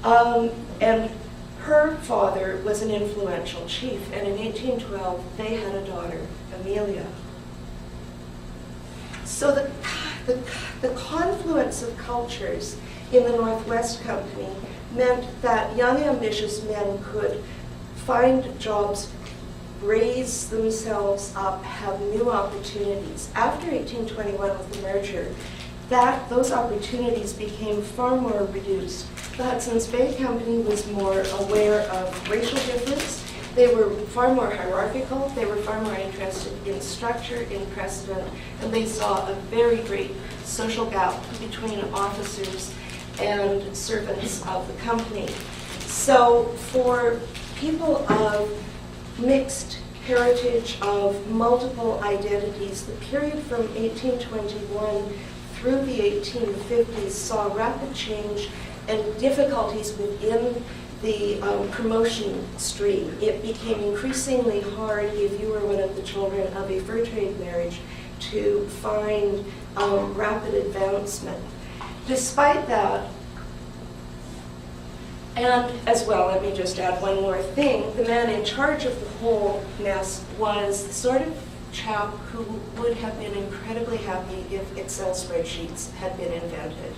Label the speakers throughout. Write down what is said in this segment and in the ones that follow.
Speaker 1: And her father was an influential chief, and in 1812 they had a daughter, Amelia. So the confluence of cultures in the Northwest Company meant that young, ambitious men could find jobs, raise themselves up, have new opportunities. After 1821 with the merger, those opportunities became far more reduced. The Hudson's Bay Company was more aware of racial difference. They were far more hierarchical. They were far more interested in structure, in precedent, and they saw a very great social gap between officers and servants of the company. So for people of mixed heritage, of multiple identities, the period from 1821 through the 1850s saw rapid change and difficulties within the promotion stream. It became increasingly hard, if you were one of the children of a fur trade marriage, to find rapid advancement. Despite that, and as well, let me just add one more thing, the man in charge of the whole mess was the sort of chap who would have been incredibly happy if Excel spreadsheets had been invented.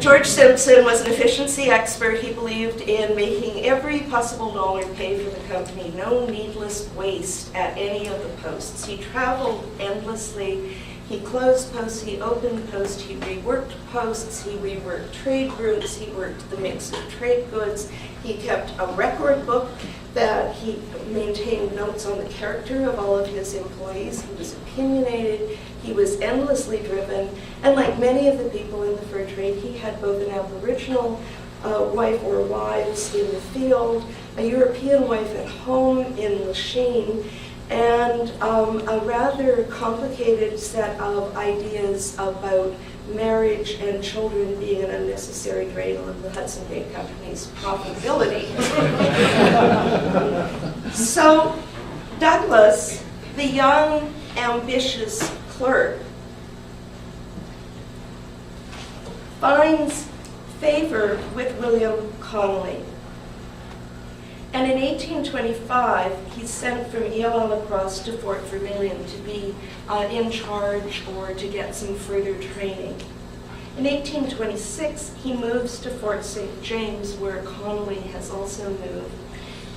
Speaker 1: George Simpson was an efficiency expert. He believed in making every possible dollar pay for the company, no needless waste at any of the posts. He traveled endlessly. He closed posts, he opened posts, he reworked posts, he reworked trade routes, he worked the mix of trade goods. He kept a record book that he maintained notes on the character of all of his employees. He was opinionated, he was endlessly driven, and like many of the people in the fur trade, he had both an Aboriginal wife or wives in the field, a European wife at home in Lachine, and a rather complicated set of ideas about marriage and children being an unnecessary drain on the Hudson Bay Company's profitability. So Douglas, the young, ambitious clerk, finds favor with William Connolly. And in 1825, he's sent from ELL-la-Crosse to Fort Vermilion to be in charge or to get some further training. In 1826, he moves to Fort St. James, where Connolly has also moved.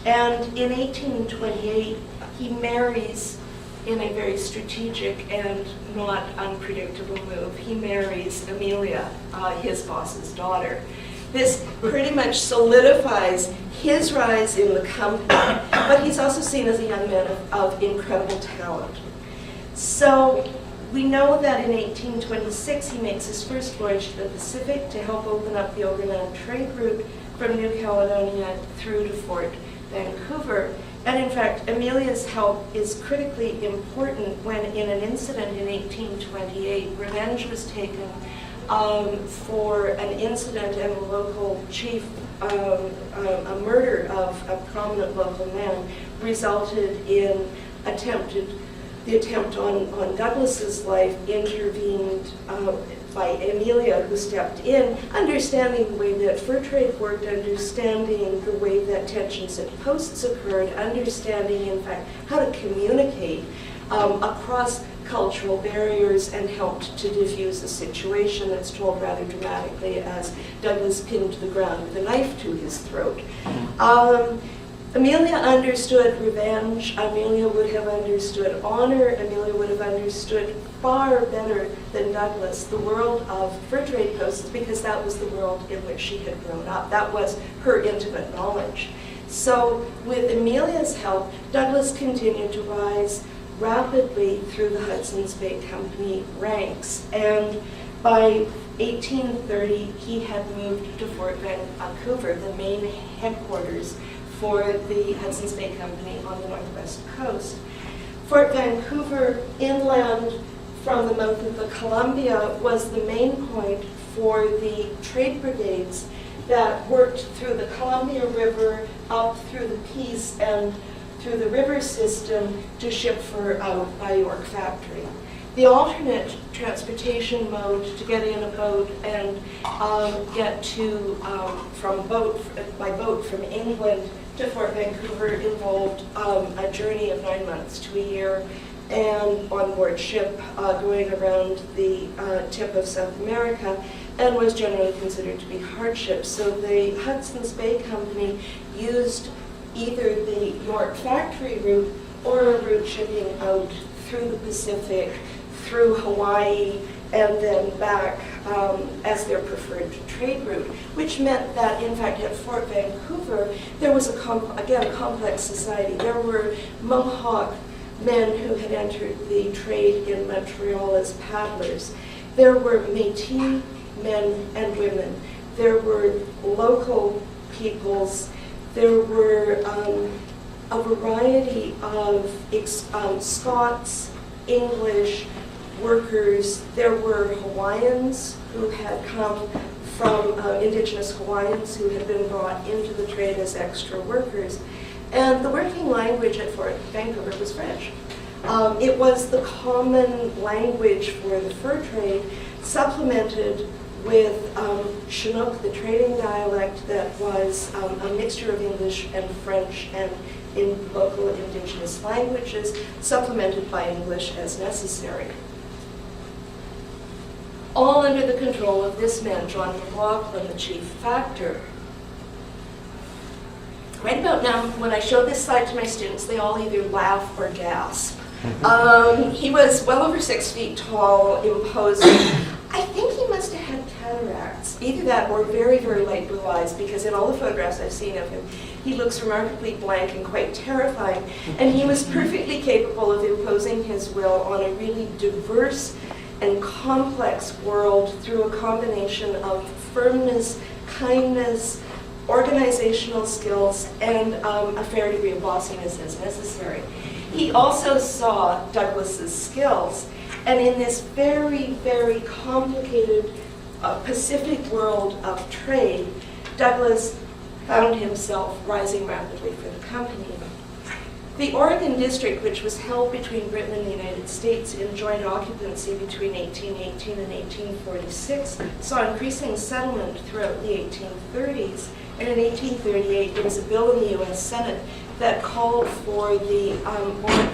Speaker 1: And in 1828, he marries, in a very strategic and not unpredictable move, he marries Amelia, his boss's daughter. This pretty much solidifies his rise in the company, but he's also seen as a young man of incredible talent. So we know that in 1826 he makes his first voyage to the Pacific to help open up the overland trade route from New Caledonia through to Fort Vancouver. And in fact, Amelia's help is critically important when in an incident in 1828, revenge was taken for an incident and a local chief, a murder of a prominent local man resulted in the attempt on Douglas's life, intervened by Amelia, who stepped in, understanding the way that fur trade worked, understanding the way that tensions at posts occurred, understanding, in fact, how to communicate across cultural barriers, and helped to diffuse the situation that's told rather dramatically as Douglas pinned to the ground with a knife to his throat. Amelia understood revenge. Amelia would have understood honor. Amelia would have understood far better than Douglas the world of fur trade posts, because that was the world in which she had grown up. That was her intimate knowledge. So with Amelia's help, Douglas continued to rise rapidly through the Hudson's Bay Company ranks, and by 1830 he had moved to Fort Vancouver, the main headquarters for the Hudson's Bay Company on the northwest coast. Fort Vancouver, inland from the mouth of the Columbia, was the main point for the trade brigades that worked through the Columbia River, up through the Peace, and through the river system to ship fur out by York Factory. The alternate transportation mode to get in a boat and get to, by boat from England to Fort Vancouver involved a journey of 9 months to a year, and on board ship going around the tip of South America, and was generally considered to be hardship. So the Hudson's Bay Company used either the York factory route or a route shipping out through the Pacific, through Hawaii, and then back as their preferred trade route, which meant that, in fact, at Fort Vancouver, there was, again, a complex society. There were Mohawk men who had entered the trade in Montreal as paddlers. There were Métis men and women. There were local peoples. There were a variety of Scots, English, workers. There were Hawaiians who had come from, Indigenous Hawaiians who had been brought into the trade as extra workers. And the working language at Fort Vancouver was French. It was the common language for the fur trade, supplemented with Chinook, the trading dialect that was a mixture of English and French and in local Indigenous languages, supplemented by English as necessary. All under the control of this man, John McLaughlin, the chief factor. Right about now, when I show this slide to my students, they all either laugh or gasp. He was well over 6 feet tall, imposing. I think he must have had cataracts, either that or very, very light blue eyes, because in all the photographs I've seen of him, he looks remarkably blank and quite terrifying. And he was perfectly capable of imposing his will on a really diverse and complex world through a combination of firmness, kindness, organizational skills, and a fair degree of bossiness as necessary. He also saw Douglas's skills, and in this very, very complicated Pacific world of trade, Douglas found himself rising rapidly for the company. The Oregon District, which was held between Britain and the United States in joint occupancy between 1818 and 1846, saw increasing settlement throughout the 1830s. And in 1838, there was a bill in the U.S. Senate that called for the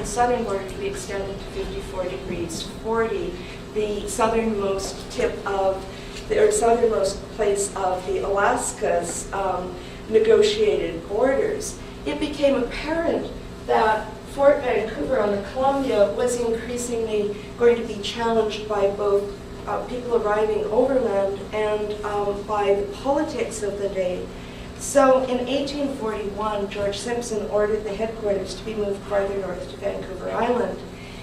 Speaker 1: southern border to be extended to 54 degrees 40, the southernmost southernmost place of the Alaska's negotiated borders. It became apparent that Fort Vancouver on the Columbia was increasingly going to be challenged by both people arriving overland and by the politics of the day. So in 1841, George Simpson ordered the headquarters to be moved farther north to Vancouver Island.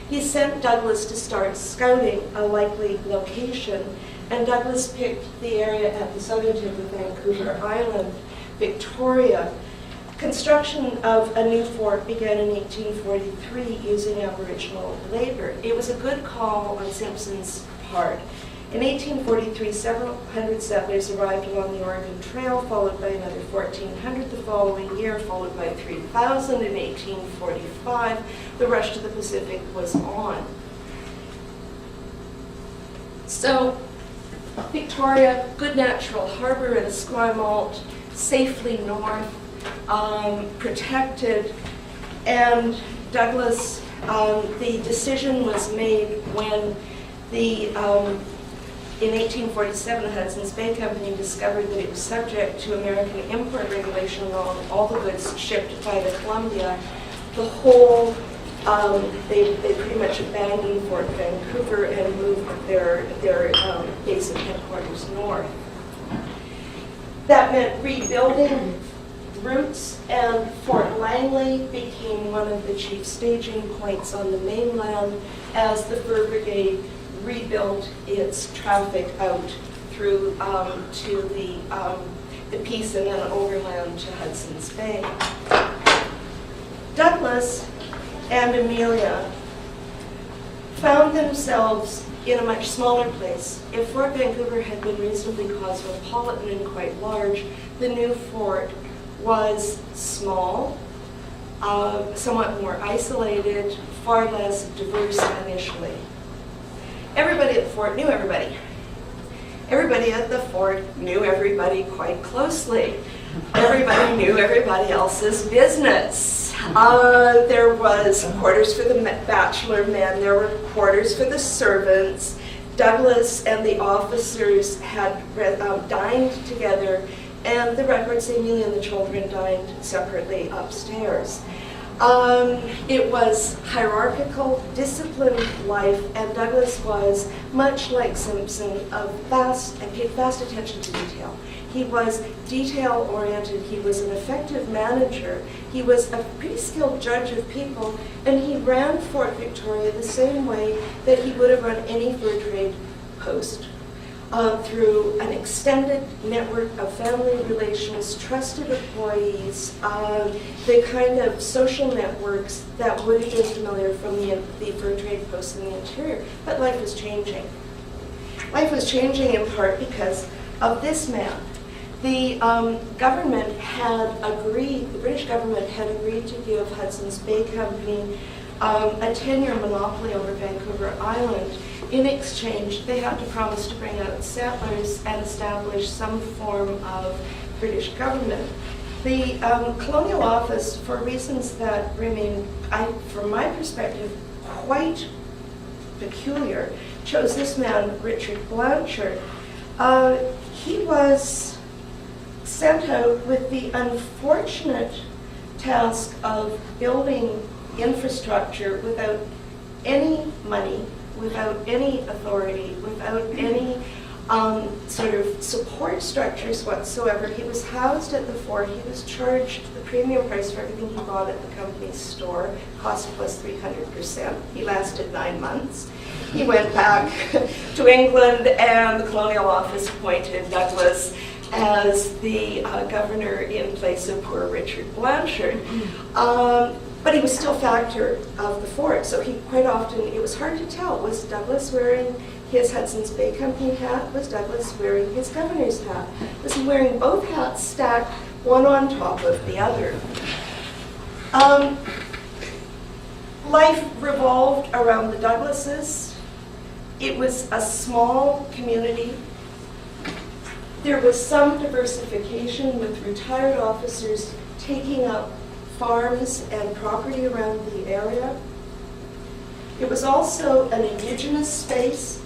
Speaker 1: He sent Douglas to start scouting a likely location, and Douglas picked the area at the southern tip of Vancouver Island, Victoria. Construction of a new fort began in 1843 using Aboriginal labor. It was a good call on Simpson's part. In 1843, several hundred settlers arrived along the Oregon Trail, followed by another 1,400 the following year, followed by 3,000 in 1845. The rush to the Pacific was on. So, Victoria, good natural harbor at Esquimalt, safely north, protected, and Douglas, the decision was made when in 1847, the Hudson's Bay Company discovered that it was subject to American import regulation on all the goods shipped by the Columbia. The whole, they pretty much abandoned Fort Vancouver and moved their base of headquarters north. That meant rebuilding routes, and Fort Langley became one of the chief staging points on the mainland as the Fur Brigade rebuilt its traffic out through to the Peace and then overland to Hudson's Bay. Douglas and Amelia found themselves in a much smaller place. If Fort Vancouver had been reasonably cosmopolitan and quite large, the new fort was small, somewhat more isolated, far less diverse initially. Everybody at the fort knew everybody. Everybody at the fort knew everybody quite closely. Everybody knew everybody else's business. There was quarters for the bachelor men, there were quarters for the servants. Douglas and the officers had dined together, and the records say Amelia and the children dined separately upstairs. It was hierarchical, disciplined life, and Douglas was, much like Simpson, paid vast attention to detail. He was detail-oriented, he was an effective manager, he was a pretty skilled judge of people, and he ran Fort Victoria the same way that he would have run any fur trade post. Through an extended network of family relations, trusted employees, the kind of social networks that would have been familiar from the fur trade posts in the interior. But life was changing. Life was changing in part because of this man. The government had agreed, the British government had agreed to give Hudson's Bay Company a 10-year monopoly over Vancouver Island. In exchange, they had to promise to bring out settlers and establish some form of British government. The Colonial Office, for reasons that remain, from my perspective, quite peculiar, chose this man, Richard Blanchard. He was sent out with the unfortunate task of building infrastructure without any money, without any authority, without any sort of support structures whatsoever. He was housed at the fort. He was charged the premium price for everything he bought at the company's store, cost plus 300%. He lasted 9 months. He went back to England, and the Colonial Office appointed Douglas as the governor in place of poor Richard Blanchard. But he was still factor of the fort, so he quite often, it was hard to tell. Was Douglas wearing his Hudson's Bay Company hat? Was Douglas wearing his governor's hat? Was he wearing both hats stacked one on top of the other? Life revolved around the Douglases. It was a small community. There was some diversification with retired officers taking up farms and property around the area. It was also an indigenous space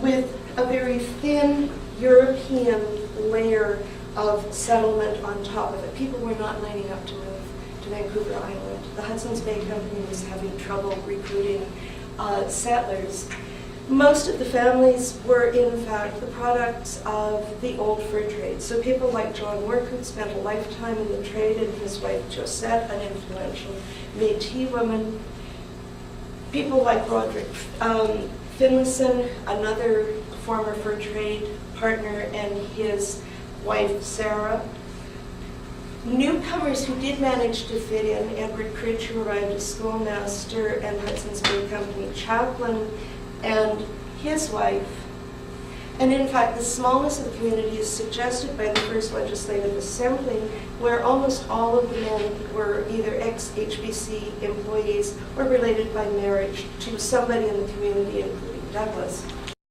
Speaker 1: with a very thin European layer of settlement on top of it. People were not lining up to move to Vancouver Island. The Hudson's Bay Company was having trouble recruiting settlers. Most of the families were, in fact, the products of the old fur trade. So people like John Workhout spent a lifetime in the trade, and his wife Josette, an influential Métis woman. People like Roderick Finlayson, another former fur trade partner, and his wife Sarah. Newcomers who did manage to fit in, Edward Cridge, who arrived as schoolmaster, and Hudson's Bay Company chaplain, and his wife. And in fact, the smallness of the community is suggested by the first Legislative Assembly, where almost all of the men were either ex-HBC employees or related by marriage to somebody in the community, including Douglas.